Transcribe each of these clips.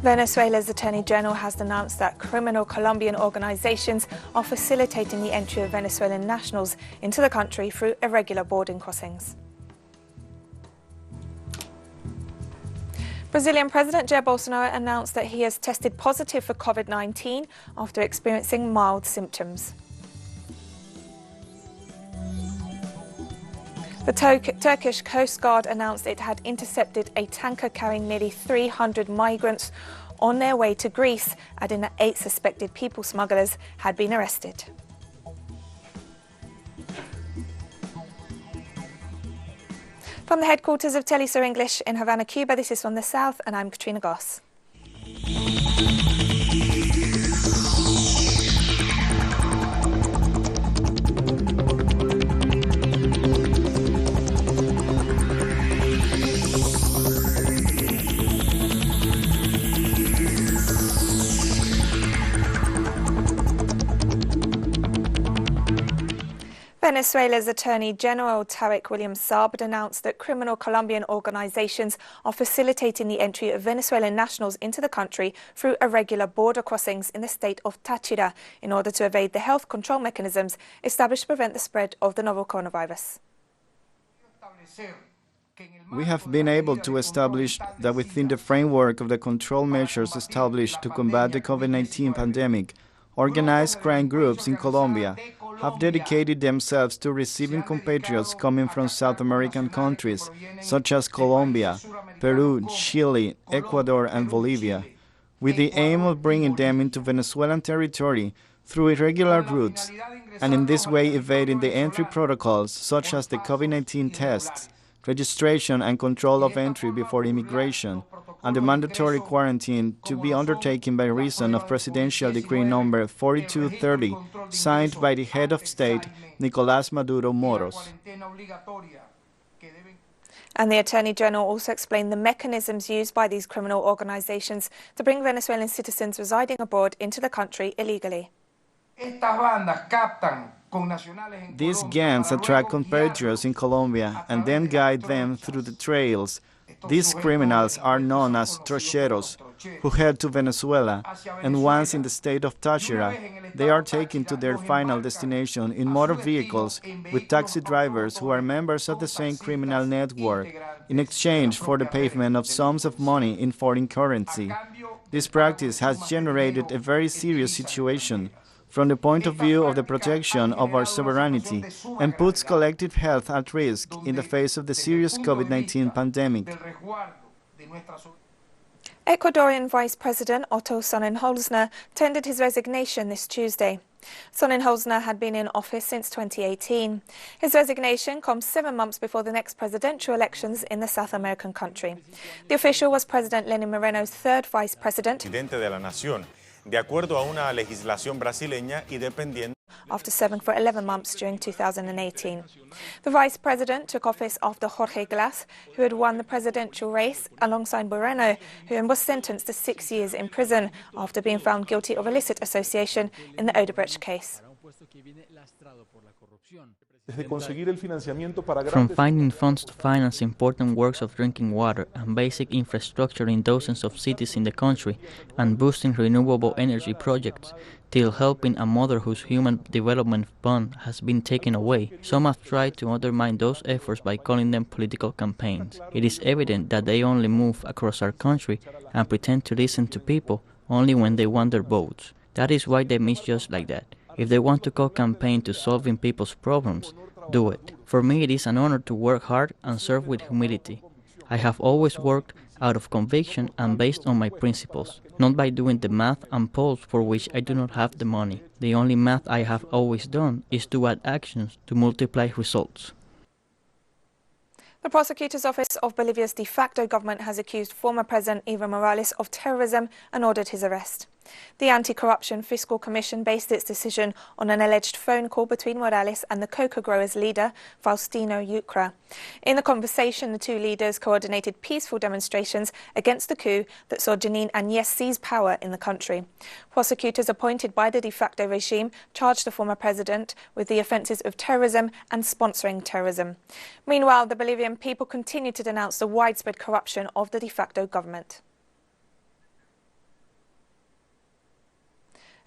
Venezuela's Attorney General has announced that criminal Colombian organizations are facilitating the entry of Venezuelan nationals into the country through irregular border crossings. Brazilian President Jair Bolsonaro announced that he has tested positive for COVID-19 after experiencing mild symptoms. The Turkish Coast Guard announced it had intercepted a tanker carrying nearly 300 migrants on their way to Greece, adding that 8 suspected people smugglers had been arrested. From the headquarters of Telesur English in Havana, Cuba, this is From the South, and I'm Katrina Goss. Venezuela's Attorney General Tarek William Saab announced that criminal Colombian organizations are facilitating the entry of Venezuelan nationals into the country through irregular border crossings in the state of Táchira in order to evade the health control mechanisms established to prevent the spread of the novel coronavirus. We have been able to establish that within the framework of the control measures established to combat the COVID-19 pandemic, organized crime groups in Colombia have dedicated themselves to receiving compatriots coming from South American countries such as Colombia, Peru, Chile, Ecuador, and Bolivia, with the aim of bringing them into Venezuelan territory through irregular routes, and in this way evading the entry protocols such as the COVID-19 tests, registration and control of entry before immigration, and the mandatory quarantine to be undertaken by reason of Presidential Decree number 4230, signed by the head of state, Nicolás Maduro Moros. And the Attorney General also explained the mechanisms used by these criminal organizations to bring Venezuelan citizens residing abroad into the country illegally. These gangs attract compatriots in Colombia and then guide them through the trails. These criminals are known as trocheros, who head to Venezuela, and once in the state of Táchira, they are taken to their final destination in motor vehicles with taxi drivers who are members of the same criminal network, in exchange for the payment of sums of money in foreign currency. This practice has generated a very serious situation from the point of view of the protection of our sovereignty and puts collective health at risk in the face of the serious COVID-19 pandemic. Ecuadorian Vice President Otto Sonnenholzner tendered his resignation this Tuesday. Sonnenholzner had been in office since 2018. His resignation comes 7 months before the next presidential elections in the South American country. The official was President Lenin Moreno's third vice president. De acuerdo a una legislación brasileña y dependiendo. After serving for 11 months during 2018. The vice president took office after Jorge Glass, who had won the presidential race, alongside Moreno, who was sentenced to 6 years in prison after being found guilty of illicit association in the Odebrecht case. From finding funds to finance important works of drinking water and basic infrastructure in dozens of cities in the country and boosting renewable energy projects, till helping a mother whose human development fund has been taken away, some have tried to undermine those efforts by calling them political campaigns. It is evident that they only move across our country and pretend to listen to people only when they want their votes. That is why they misjudge like that. If they want to call campaign to solving people's problems, do it. For me, it is an honor to work hard and serve with humility. I have always worked out of conviction and based on my principles, not by doing the math and polls for which I do not have the money. The only math I have always done is to add actions to multiply results. The prosecutor's office of Bolivia's de facto government has accused former President Evo Morales of terrorism and ordered his arrest. The Anti-Corruption Fiscal Commission based its decision on an alleged phone call between Morales and the coca growers' leader, Faustino Yucra. In the conversation, the two leaders coordinated peaceful demonstrations against the coup that saw Janine Áñez seize power in the country. Prosecutors appointed by the de facto regime charged the former president with the offences of terrorism and sponsoring terrorism. Meanwhile, the Bolivian people continue to denounce the widespread corruption of the de facto government.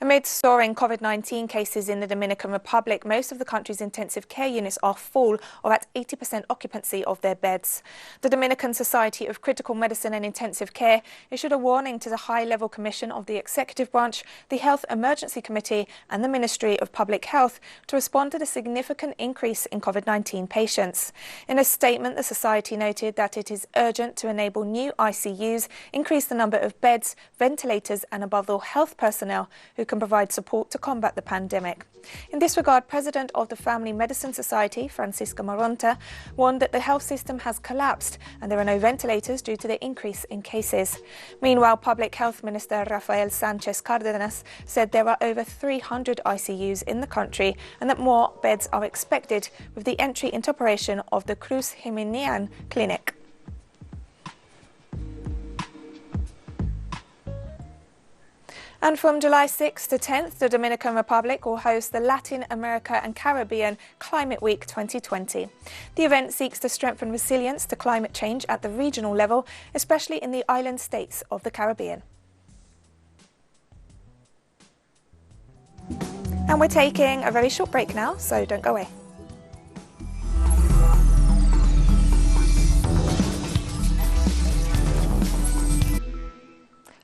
Amid soaring COVID-19 cases in the Dominican Republic, most of the country's intensive care units are full or at 80% occupancy of their beds. The Dominican Society of Critical Medicine and Intensive Care issued a warning to the high-level commission of the executive branch, the Health Emergency Committee and the Ministry of Public Health to respond to the significant increase in COVID-19 patients. In a statement, the Society noted that it is urgent to enable new ICUs, increase the number of beds, ventilators and above all health personnel who can provide support to combat the pandemic. In this regard, President of the Family Medicine Society, Francisca Moronta, warned that the health system has collapsed and there are no ventilators due to the increase in cases. Meanwhile, Public Health Minister Rafael Sanchez Cardenas said there are over 300 ICUs in the country and that more beds are expected with the entry into operation of the Cruz Jimenez Clinic. And from July 6th to 10th, the Dominican Republic will host the Latin America and Caribbean Climate Week 2020. The event seeks to strengthen resilience to climate change at the regional level, especially in the island states of the Caribbean. And we're taking a very short break now, so don't go away.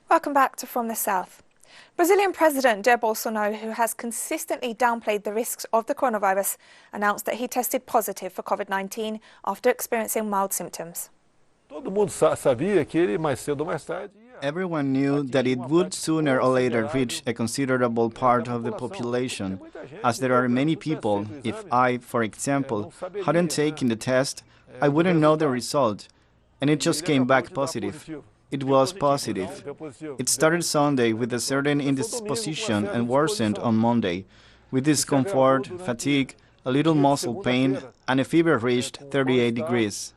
Welcome back to From the South. Brazilian President Jair Bolsonaro, who has consistently downplayed the risks of the coronavirus, announced that he tested positive for COVID-19 after experiencing mild symptoms. Everyone knew that it would sooner or later reach a considerable part of the population, as there are many people. If I, for example, hadn't taken the test, I wouldn't know the result, and it just came back positive. It was positive. It started Sunday with a certain indisposition and worsened on Monday, with discomfort, fatigue, a little muscle pain, and a fever reached 38 degrees.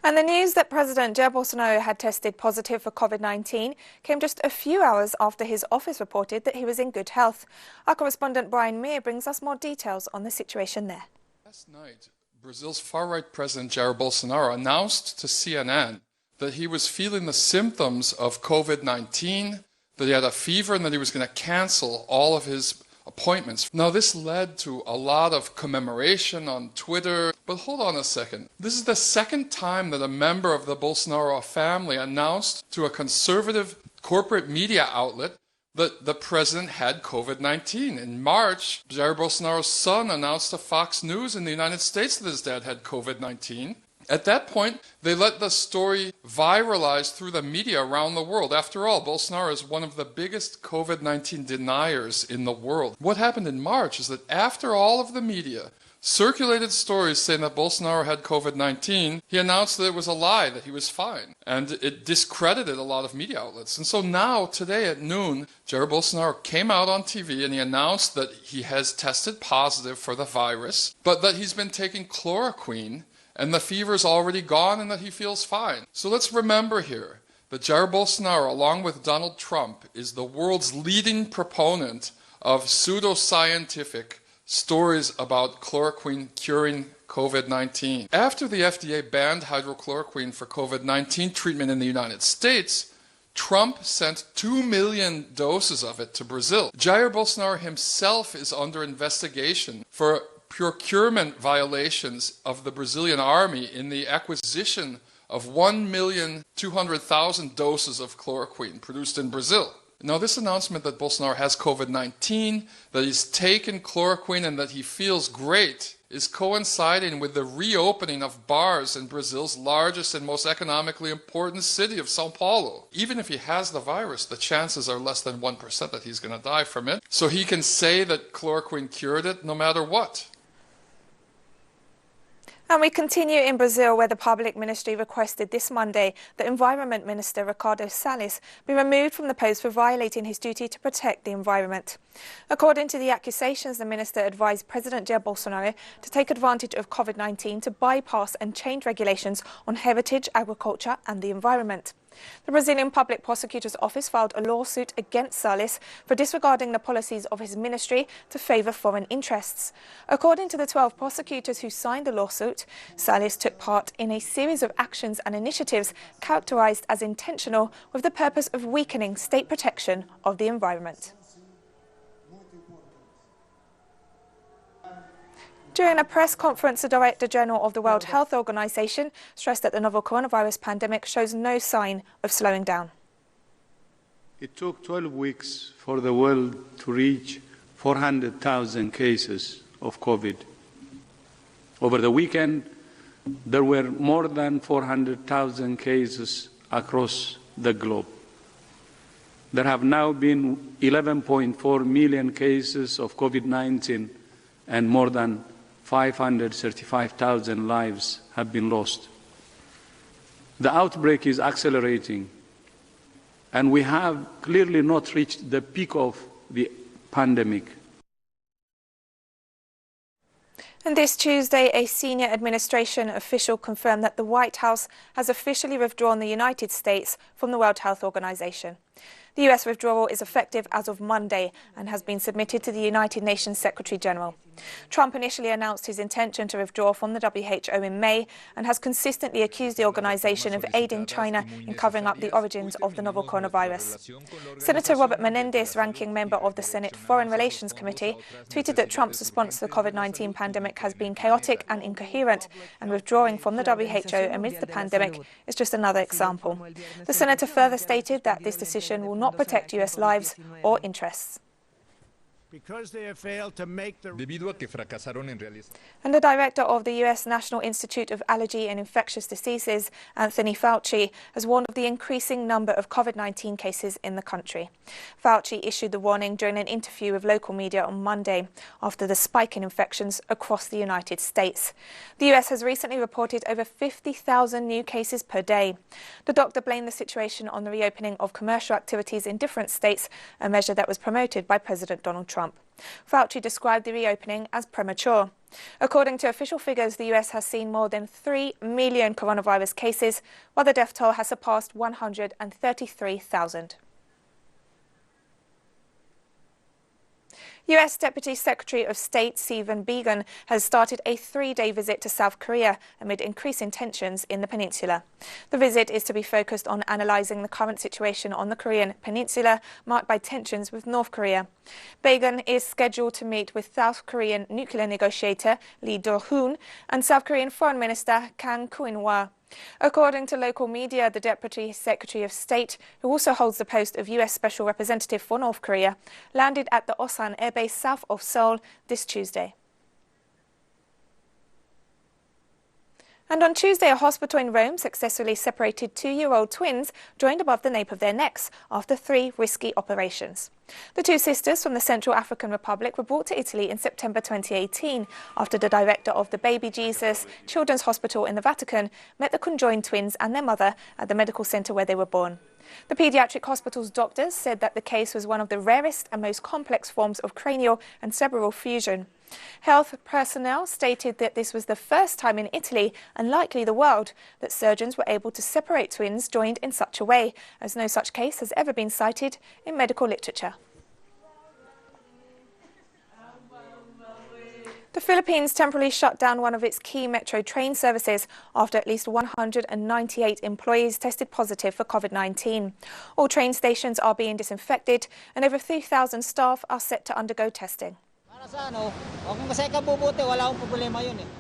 And the news that President Jair Bolsonaro had tested positive for COVID-19 came just a few hours after his office reported that he was in good health. Our correspondent Brian Meir brings us more details on the situation there. Last night, Brazil's far-right President Jair Bolsonaro announced to CNN that he was feeling the symptoms of COVID-19, that he had a fever, and that he was going to cancel all of his appointments. Now, this led to a lot of commemoration on Twitter. But hold on a second. This is the second time that a member of the Bolsonaro family announced to a conservative corporate media outlet that the president had COVID-19. In March, Jair Bolsonaro's son announced to Fox News in the United States that his dad had COVID-19. At that point, they let the story viralize through the media around the world. After all, Bolsonaro is one of the biggest COVID-19 deniers in the world. What happened in March is that after all of the media circulated stories saying that Bolsonaro had COVID-19, he announced that it was a lie, that he was fine. And it discredited a lot of media outlets. And so now, today at noon, Jair Bolsonaro came out on TV and he announced that he has tested positive for the virus, but that he's been taking chloroquine and the fever's already gone and that he feels fine. So let's remember here that Jair Bolsonaro, along with Donald Trump, is the world's leading proponent of pseudoscientific stories about chloroquine curing COVID-19. After the FDA banned hydrochloroquine for COVID-19 treatment in the United States, Trump sent 2 million doses of it to Brazil. Jair Bolsonaro himself is under investigation for procurement violations of the Brazilian army in the acquisition of 1,200,000 doses of chloroquine produced in Brazil. Now, this announcement that Bolsonaro has COVID-19, that he's taken chloroquine and that he feels great is coinciding with the reopening of bars in Brazil's largest and most economically important city of São Paulo. Even if he has the virus, the chances are less than 1% that he's going to die from it. So he can say that chloroquine cured it no matter what. And we continue in Brazil, where the Public Ministry requested this Monday that Environment Minister Ricardo Salles be removed from the post for violating his duty to protect the environment. According to the accusations, the minister advised President Jair Bolsonaro to take advantage of COVID-19 to bypass and change regulations on heritage, agriculture and the environment. The Brazilian Public Prosecutor's Office filed a lawsuit against Salles for disregarding the policies of his ministry to favour foreign interests. According to the 12 prosecutors who signed the lawsuit, Salles took part in a series of actions and initiatives characterised as intentional with the purpose of weakening state protection of the environment. During a press conference, the Director General of the World Health Organization stressed that the novel coronavirus pandemic shows no sign of slowing down. It took 12 weeks for the world to reach 400,000 cases of COVID. Over the weekend, there were more than 400,000 cases across the globe. There have now been 11.4 million cases of COVID-19 and more than 535,000 lives have been lost. The outbreak is accelerating, and we have clearly not reached the peak of the pandemic. And this Tuesday, a senior administration official confirmed that the White House has officially withdrawn the United States from the World Health Organization. The US withdrawal is effective as of Monday and has been submitted to the United Nations Secretary General. Trump initially announced his intention to withdraw from the WHO in May and has consistently accused the organization of aiding China in covering up the origins of the novel coronavirus. Senator Robert Menendez, ranking member of the Senate Foreign Relations Committee, tweeted that Trump's response to the COVID-19 pandemic has been chaotic and incoherent, and withdrawing from the WHO amidst the pandemic is just another example. The senator further stated that this decision will not protect US lives or interests. Because they have failed to make the... And the director of the US National Institute of Allergy and Infectious Diseases, Anthony Fauci, has warned of the increasing number of COVID-19 cases in the country. Fauci issued the warning during an interview with local media on Monday after the spike in infections across the United States. The US has recently reported over 50,000 new cases per day. The doctor blamed the situation on the reopening of commercial activities in different states, a measure that was promoted by President Donald Trump. Fauci described the reopening as premature. According to official figures, the US has seen more than 3 million coronavirus cases, while the death toll has surpassed 133,000. US Deputy Secretary of State Stephen Biegun has started a 3-day visit to South Korea amid increasing tensions in the peninsula. The visit is to be focused on analysing the current situation on the Korean peninsula, marked by tensions with North Korea. Biegun is scheduled to meet with South Korean nuclear negotiator Lee Do-hoon and South Korean Foreign Minister Kang Kyung-hwa. According to local media, the Deputy Secretary of State, who also holds the post of US Special Representative for North Korea, landed at the Osan Air Base south of Seoul this Tuesday. And on Tuesday, a hospital in Rome successfully separated 2-year-old twins joined above the nape of their necks after 3 risky operations. The 2 sisters from the Central African Republic were brought to Italy in September 2018 after the director of the Baby Jesus Children's Hospital in the Vatican met the conjoined twins and their mother at the medical center where they were born. The pediatric hospital's doctors said that the case was one of the rarest and most complex forms of cranial and cerebral fusion. Health personnel stated that this was the first time in Italy, and likely the world, that surgeons were able to separate twins joined in such a way, as no such case has ever been cited in medical literature. The Philippines temporarily shut down one of its key metro train services after at least 198 employees tested positive for COVID-19. All train stations are being disinfected and over 3,000 staff are set to undergo testing.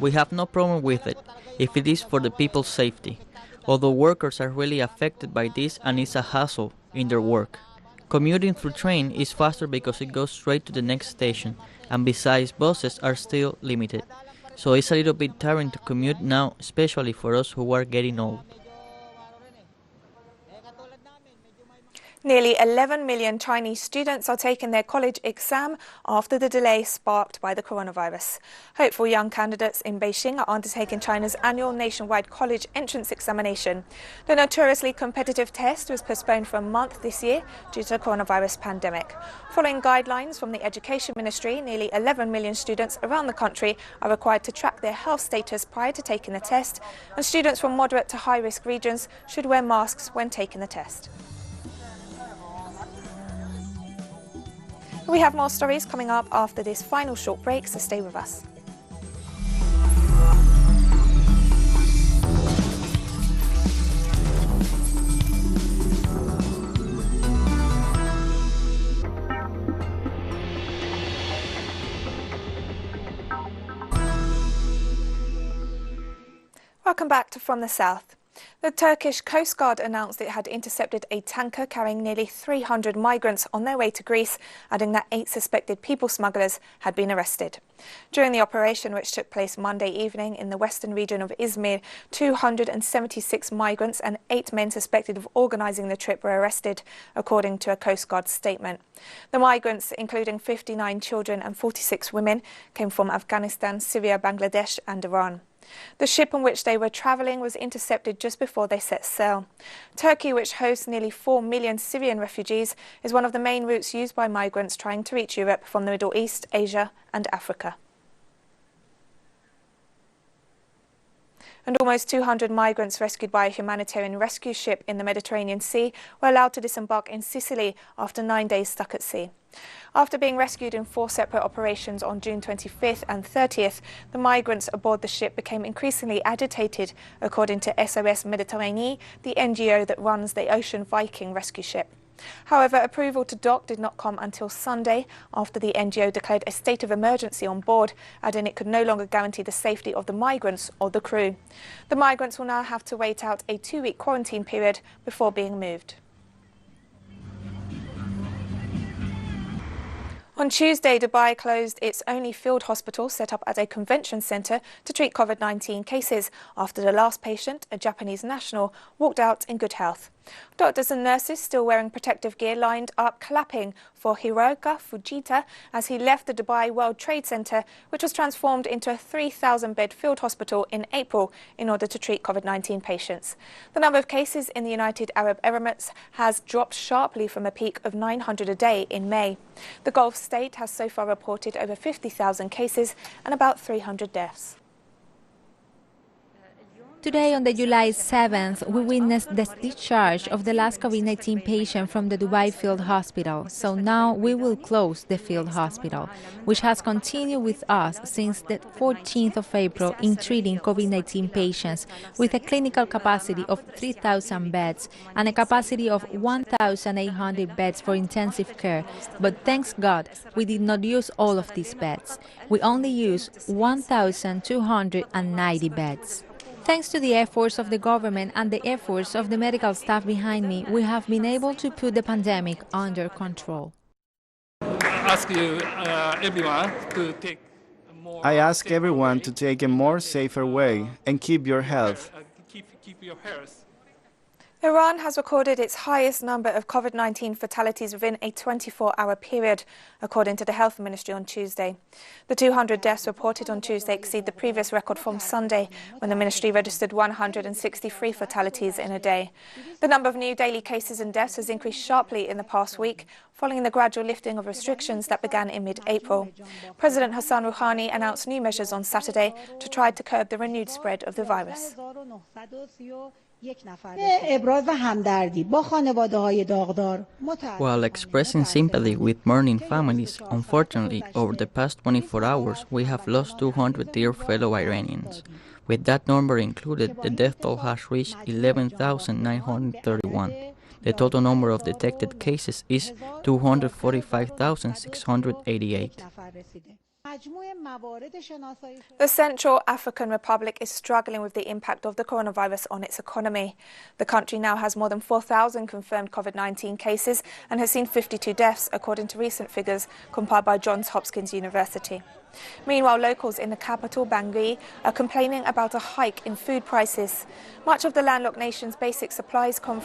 We have no problem with it, if it is for the people's safety, although workers are really affected by this and it's a hassle in their work. Commuting through train is faster because it goes straight to the next station, and besides, buses are still limited, so it's a little bit tiring to commute now, especially for us who are getting old. Nearly 11 million Chinese students are taking their college exam after the delay sparked by the coronavirus. Hopeful young candidates in Beijing are undertaking China's annual nationwide college entrance examination. The notoriously competitive test was postponed for a month this year due to the coronavirus pandemic. Following guidelines from the Education Ministry, nearly 11 million students around the country are required to track their health status prior to taking the test, and students from moderate to high-risk regions should wear masks when taking the test. We have more stories coming up after this final short break, so stay with us. Welcome back to From the South. The Turkish Coast Guard announced it had intercepted a tanker carrying nearly 300 migrants on their way to Greece, adding that 8 suspected people smugglers had been arrested. During the operation, which took place Monday evening in the western region of Izmir, 276 migrants and 8 men suspected of organising the trip were arrested, according to a Coast Guard statement. The migrants, including 59 children and 46 women, came from Afghanistan, Syria, Bangladesh and Iran. The ship on which they were travelling was intercepted just before they set sail. Turkey, which hosts nearly 4 million Syrian refugees, is one of the main routes used by migrants trying to reach Europe from the Middle East, Asia and Africa. And almost 200 migrants rescued by a humanitarian rescue ship in the Mediterranean Sea were allowed to disembark in Sicily after 9 days stuck at sea. After being rescued in 4 separate operations on June 25th and 30th, the migrants aboard the ship became increasingly agitated, according to SOS Méditerranée, the NGO that runs the Ocean Viking rescue ship. However, approval to dock did not come until Sunday, after the NGO declared a state of emergency on board, adding it could no longer guarantee the safety of the migrants or the crew. The migrants will now have to wait out a 2-week quarantine period before being moved. On Tuesday, Dubai closed its only field hospital set up as a convention centre to treat COVID-19 cases after the last patient, a Japanese national, walked out in good health. Doctors and nurses, still wearing protective gear, lined up clapping for Hiroka Fujita as he left the Dubai World Trade Center, which was transformed into a 3,000-bed field hospital in April in order to treat COVID-19 patients. The number of cases in the United Arab Emirates has dropped sharply from a peak of 900 a day in May. The Gulf state has so far reported over 50,000 cases and about 300 deaths. Today, on the July 7th, we witnessed the discharge of the last COVID-19 patient from the Dubai Field Hospital. So now we will close the field hospital, which has continued with us since the 14th of April in treating COVID-19 patients with a clinical capacity of 3,000 beds and a capacity of 1,800 beds for intensive care. But thanks God, we did not use all of these beds. We only used 1,290 beds. Thanks to the efforts of the government and the efforts of the medical staff behind me, we have been able to put the pandemic under control. I ask everyone to take a more safer way and keep your health. Iran has recorded its highest number of COVID-19 fatalities within a 24-hour period, according to the Health Ministry on Tuesday. The 200 deaths reported on Tuesday exceed the previous record from Sunday, when the ministry registered 163 fatalities in a day. The number of new daily cases and deaths has increased sharply in the past week, following the gradual lifting of restrictions that began in mid-April. President Hassan Rouhani announced new measures on Saturday to try to curb the renewed spread of the virus. While expressing sympathy with mourning families, unfortunately, over the past 24 hours, we have lost 200 dear fellow Iranians. With that number included, the death toll has reached 11,931. The total number of detected cases is 245,688. The Central African Republic is struggling with the impact of the coronavirus on its economy. The country now has more than 4,000 confirmed COVID-19 cases and has seen 52 deaths, according to recent figures compiled by Johns Hopkins University. Meanwhile, locals in the capital, Bangui, are complaining about a hike in food prices. Much of the landlocked nation's basic supplies come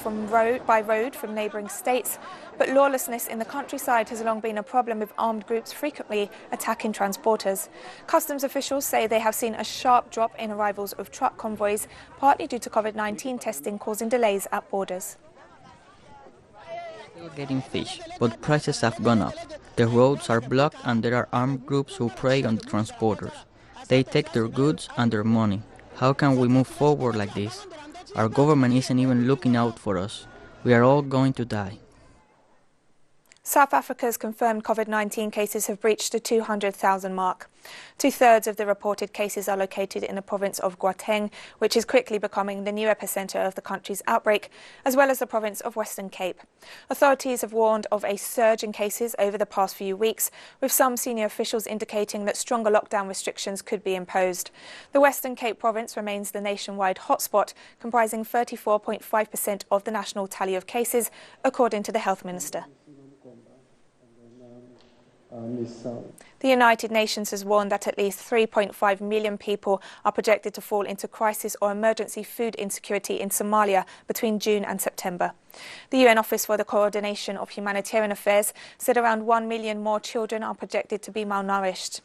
by road from neighbouring states, but lawlessness in the countryside has long been a problem, with armed groups frequently attacking transporters. Customs officials say they have seen a sharp drop in arrivals of truck convoys, partly due to COVID-19 testing causing delays at borders. Still getting fish, but prices have gone up. The roads are blocked and there are armed groups who prey on the transporters. They take their goods and their money. How can we move forward like this? Our government isn't even looking out for us. We are all going to die. South Africa's confirmed COVID-19 cases have breached the 200,000 mark. 2/3 of the reported cases are located in the province of Gauteng, which is quickly becoming the new epicenter of the country's outbreak, as well as the province of Western Cape. Authorities have warned of a surge in cases over the past few weeks, with some senior officials indicating that stronger lockdown restrictions could be imposed. The Western Cape province remains the nationwide hotspot, comprising 34.5% of the national tally of cases, according to the health minister. The United Nations has warned that at least 3.5 million people are projected to fall into crisis or emergency food insecurity in Somalia between June and September. The UN Office for the Coordination of Humanitarian Affairs said around 1 million more children are projected to be malnourished.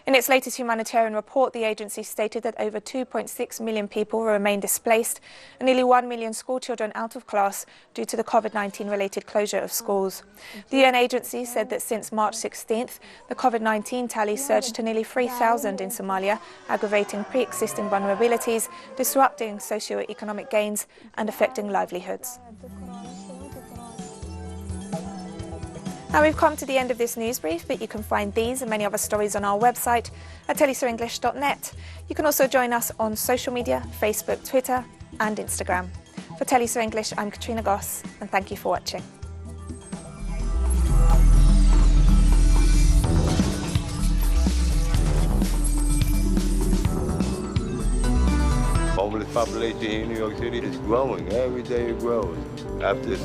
In its latest humanitarian report, the agency stated that over 2.6 million people will remain displaced and nearly 1 million schoolchildren out of class due to the COVID-19 related closure of schools. The UN agency said that since March 16th, the COVID-19 tally surged to nearly 3,000 in Somalia, aggravating pre-existing vulnerabilities, disrupting socio-economic gains and affecting livelihoods. Now we've come to the end of this news brief, but you can find these and many other stories on our website at telesurenglish.net. You can also join us on social media, Facebook, Twitter and Instagram. For Telesur English, I'm Katrina Goss, and thank you for watching. Homeless population here in New York City is growing. Every day it grows. After